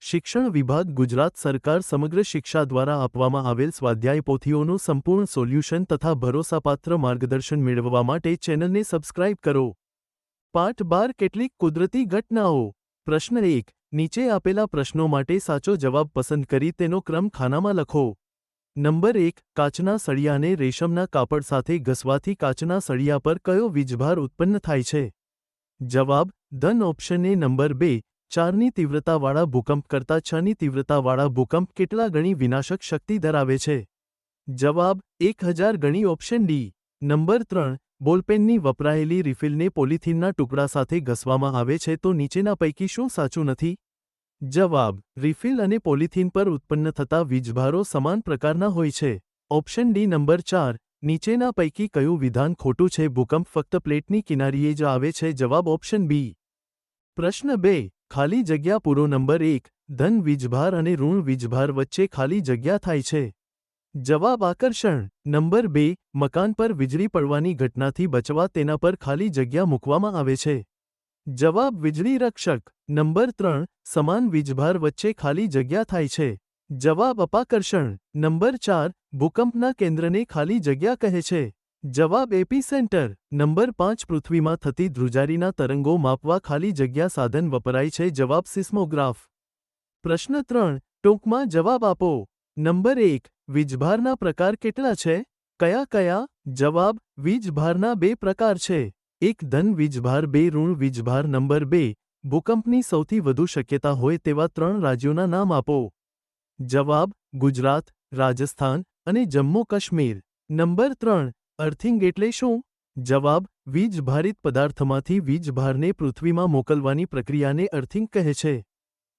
શિક્ષણ વિભાગ ગુજરાત સરકાર સમગ્ર શિક્ષા દ્વારા આપવામાં આવેલ સ્વાધ્યાય પોથીઓનું સંપૂર્ણ સોલ્યુશન તથા ભરોસાપાત્ર માર્ગદર્શન મેળવવા માટે ચેનલને સબસ્ક્રાઇબ કરો। પાઠ 12 કેટલીક કુદરતી ઘટનાઓ। પ્રશ્ન 1 નીચે આપેલા પ્રશ્નો માટે સાચો જવાબ પસંદ કરી તેનો ક્રમ ખાનામાં લખો। નંબર 1 કાચના સળિયાને રેશમના કાપડ સાથે ઘસવાથી કાચના સળિયા પર કયો વીજભાર ઉત્પન્ન થાય છે? જવાબ ધન ઓપ્શન એ। નંબર 2 4ની તીવ્રતાવાળા ભૂકંપ કરતાં 6ની તીવ્રતાવાળા ભૂકંપ કેટલા ગણી વિનાશક શક્તિ ધરાવે છે? જવાબ 1000 ગણી ઓપ્શન ડી। નંબર 3 બોલપેનની વપરાયેલી રિફિલને પોલિથીનના ટુકડા સાથે ઘસવામાં આવે છે તો નીચેના પૈકી શું સાચું નથી? જવાબ રિફિલ અને પોલિથીન પર ઉત્પન્ન થતા વીજભારો સમાન પ્રકારના હોય છે। Option D. નંબર 4 નીચેના પૈકી કયું વિધાન ખોટું છે? ભૂકંપ ફક્ત પ્લેટની કિનારીએ જ આવે છે। જવાબ ઓપ્શન બી। પ્રશ્ન 2 ખાલી જગ્યા પૂરો। નંબર 1 ધન વીજભાર અને ઋણ વીજભાર વચ્ચે ખાલી જગ્યા થાય છે। જવાબ આકર્ષણ। નંબર 2 મકાન પર વીજળી પડવાની ઘટનાથી બચવા તેના પર ખાલી જગ્યા મૂકવામાં આવે છે। જવાબ વીજળી રક્ષક। નંબર 3 સમાન વીજભાર વચ્ચે ખાલી જગ્યા થાય છે। જવાબ અપાકર્ષણ। નંબર 4 ભૂકંપના કેન્દ્રને ખાલી જગ્યા કહે છે। જવાબ એપિસેન્ટર। નંબર 5 પૃથ્વીમાં થતી ધ્રુજારીના તરંગો માપવા ખાલી જગ્યા સાધન વપરાય છે। જવાબ સિસ્મોગ્રાફ। પ્રશ્ન 3 ટૂંકમાં જવાબ આપો। નંબર 1 વીજભારના પ્રકાર કેટલા છે? કયા કયા? જવાબ વીજભારના 2 પ્રકાર છે। 1 ધન વીજભાર 2 ઋણ વીજભાર। નંબર 2 ભૂકંપની સૌથી વધુ શક્યતા હોય તેવા 3 રાજ્યોના નામ આપો। જવાબ ગુજરાત, રાજસ્થાન અને જમ્મુ કાશ્મીર। નંબર 3 અર્થિંગ એટલે શું? જવાબ વીજભારિત પદાર્થમાંથી વીજભારને પૃથ્વીમાં મોકલવાની પ્રક્રિયાને અર્થિંગ કહે છે।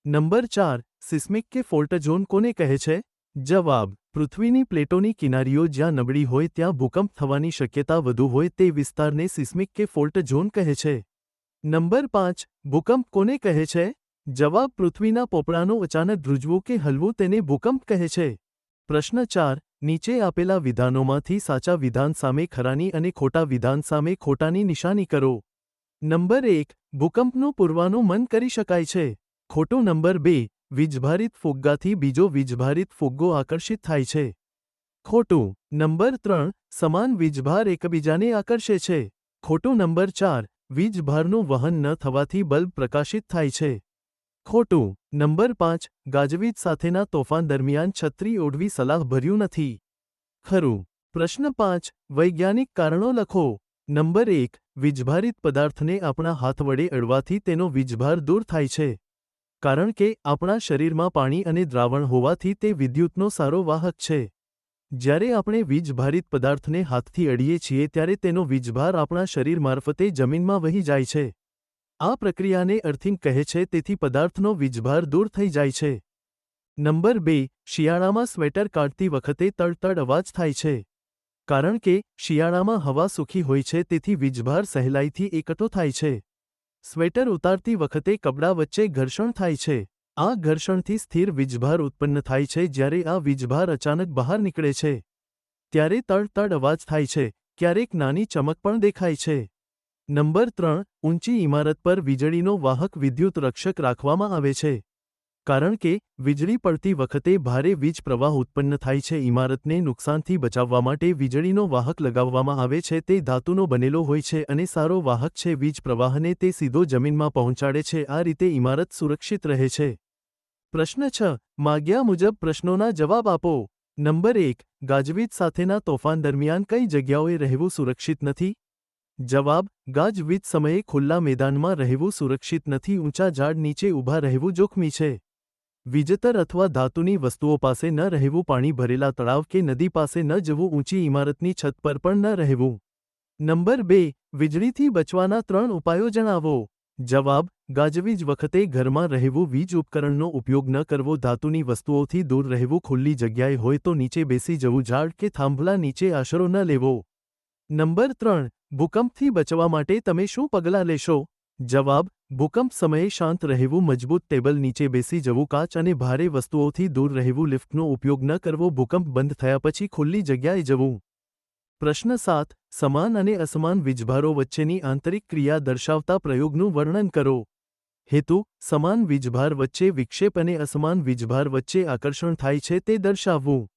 નંબર 4 સિસ્મિક કે ફોલ્ટ ઝોન કોને કહે છે? જવાબ પૃથ્વીની પ્લેટોની કિનારીઓ જ્યાં નબળી હોય ત્યાં ભૂકંપ થવાની શક્યતા વધુ હોય તે વિસ્તારને સિસ્મિક કે ફોલ્ટ ઝોન કહે છે। નંબર 5 ભૂકંપ કોને કહે છે? જવાબ પૃથ્વીના પોપડાનું અચાનક ધ્રુજવું કે હલવું તેને ભૂકંપ કહે છે। પ્રશ્ન 4 નીચે આપેલા વિધાનોમાંથી સાચા વિધાન સામે ખરાની અને ખોટા વિધાન સામે ખોટાની નિશાની કરો। નંબર 1 ભૂકંપનું પૂર્વાનુમાન કરી શકાય છે। ખોટું। નંબર 2 વીજભારિત ફુગ્ગાથી બીજો વીજભારિત ફુગ્ગો આકર્ષિત થાય છે। ખોટું। નંબર 3 સમાન વીજભાર એકબીજાને આકર્ષે છે। ખોટું। નંબર 4 વીજભારનું વહન ન થવાથી બલ્બ પ્રકાશિત થાય છે। ખોટું। નંબર 5 ગાજવીજ સાથેના તોફાન દરમિયાન છત્રી ઓઢવી સલાહભર્યું નથી। ખરું। પ્રશ્ન 5 વૈજ્ઞાનિક કારણો લખો। નંબર 1 વીજભારિત પદાર્થને આપણા હાથ વડે અડવાથી તેનો વીજભાર દૂર થાય છે। કારણ કે આપણા શરીરમાં પાણી અને દ્રાવણ હોવાથી તે વિદ્યુતનો સારો વાહક છે। જ્યારે આપણે વીજભારિત પદાર્થને હાથથી અડીએ છીએ ત્યારે તેનો વીજભાર આપણા શરીર મારફતે જમીનમાં વહી જાય છે। આ પ્રક્રિયાને અર્થિંગ કહે છે તેથી પદાર્થનો વીજભાર દૂર થઈ જાય છે। નંબર 2 શિયાળામાં સ્વેટર કાઢતી વખતે તડ અવાજ થાય છે। કારણ કે શિયાળામાં હવા સૂકી હોય છે તેથી વીજભાર સહેલાઈથી એકઠો થાય છે। સ્વેટર ઉતારતી વખતે કપડાં વચ્ચે ઘર્ષણ થાય છે। આ ઘર્ષણથી સ્થિર વીજભાર ઉત્પન્ન થાય છે। જ્યારે આ વીજભાર અચાનક બહાર નીકળે છે ત્યારે તડ અવાજ થાય છે। ક્યારેક નાની ચમક પણ દેખાય છે। નંબર 3 ઊંચી ઇમારત પર વીજળીનો વાહક વિદ્યુત રક્ષક રાખવામાં આવે છે। કારણ કે વીજળી પડતી વખતે ભારે વીજ પ્રવાહ ઉત્પન્ન થાય છે। ઇમારતને નુકસાનથી બચાવવા માટે વીજળીનો વાહક લગાવવામાં આવે છે। તે ધાતુનો બનેલો હોય છે અને સારો વાહક છે। વીજ પ્રવાહને તે સીધો જમીનમાં પહોંચાડે છે। આ રીતે ઇમારત સુરક્ષિત રહે છે। પ્રશ્ન 6 માગ્યા મુજબ પ્રશ્નોના જવાબ આપો। નંબર 1 ગાજવીજ સાથેના તોફાન દરમિયાન કઈ જગ્યાઓએ રહેવું સુરક્ષિત નથી? જવાબ ગાજવીજ સમયે ખુલ્લા મેદાનમાં રહેવું સુરક્ષિત નથી। ઊંચા ઝાડ નીચે ઊભા રહેવું જોખમી છે। વિજતર અથવા ધાતુની વસ્તુઓ પાસે ન રહેવું। પાણી ભરેલા તળાવ કે નદી પાસે ન જવું। ઊંચી ઇમારતની છત પર પણ ન રહેવું। નંબર 2 વીજળીથી બચવાના 3 ઉપાયો જણાવો। જવાબ ગાજવીજ વખતે ઘરમાં રહેવું। વીજ ઉપકરણનો ઉપયોગ ન કરવો। ધાતુની વસ્તુઓથી દૂર રહેવું। ખુલ્લી જગ્યાએ હોય તો નીચે બેસી જવું। ઝાડ કે થાંભલા નીચે આશરો ન લેવો। નંબર 3 ભૂકંપથી બચવા માટે તમે શું પગલાં લેશો? જવાબ ભૂકંપ સમયે શાંત રહેવું। મજબૂત ટેબલ નીચે બેસી જવું। કાચ અને ભારે વસ્તુઓથી દૂર રહેવું। લિફ્ટનો ઉપયોગ ન કરવો। ભૂકંપ બંધ થયા પછી ખુલ્લી જગ્યાએ જવું। પ્રશ્ન 7 સમાન અને અસમાન વીજભારો વચ્ચેની આંતરિક ક્રિયા દર્શાવતા પ્રયોગનું વર્ણન કરો। હેતુ: સમાન વીજભાર વચ્ચે વિક્ષેપ અને અસમાન વીજભાર વચ્ચે આકર્ષણ થાય છે તે દર્શાવવું.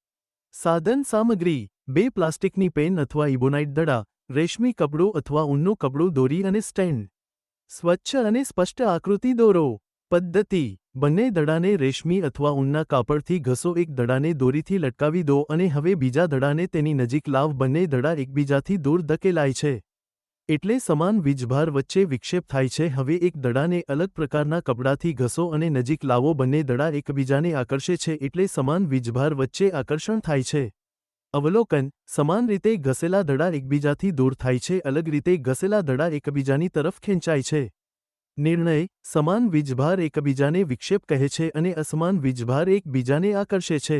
સાધન સામગ્રી: 2 પ્લાસ્ટિકની પેન અથવા ઇબોનાઇટ દડા, રેશમી કપડું અથવા ઊનનું કપડું, દોરી અને સ્ટેન્ડ. સ્વચ્છ અને સ્પષ્ટ આકૃતિ દોરો. પદ્ધતિ: બંને દડાને રેશમી અથવા ઊનના કાપડથી ઘસો, એક દડાને દોરીથી લટકાવી દો અને હવે બીજા દડાને તેની નજીક લાવ. બંને દડા એકબીજાથી દૂર ધકેલાય છે, એટલે સમાન વીજભાર વચ્ચે વિક્ષેપ થાય છે. હવે એક દડાને અલગ પ્રકારના કપડાથી ઘસો અને નજીક લાવો. બંને દડા એકબીજાને આકર્ષે છે, એટલે સમાન વીજભાર વચ્ચે આકર્ષણ થાય છે. અવલોકન: સમાન રીતે ઘસેલા દડા એકબીજાથી દૂર થાય છે, અલગ રીતે ઘસેલા દડા એકબીજાની તરફ ખેંચાય છે. નિર્ણય: સમાન વીજભાર એકબીજાને વિક્ષેપ કહે છે અને અસમાન વીજભાર એકબીજાને આકર્ષે છે.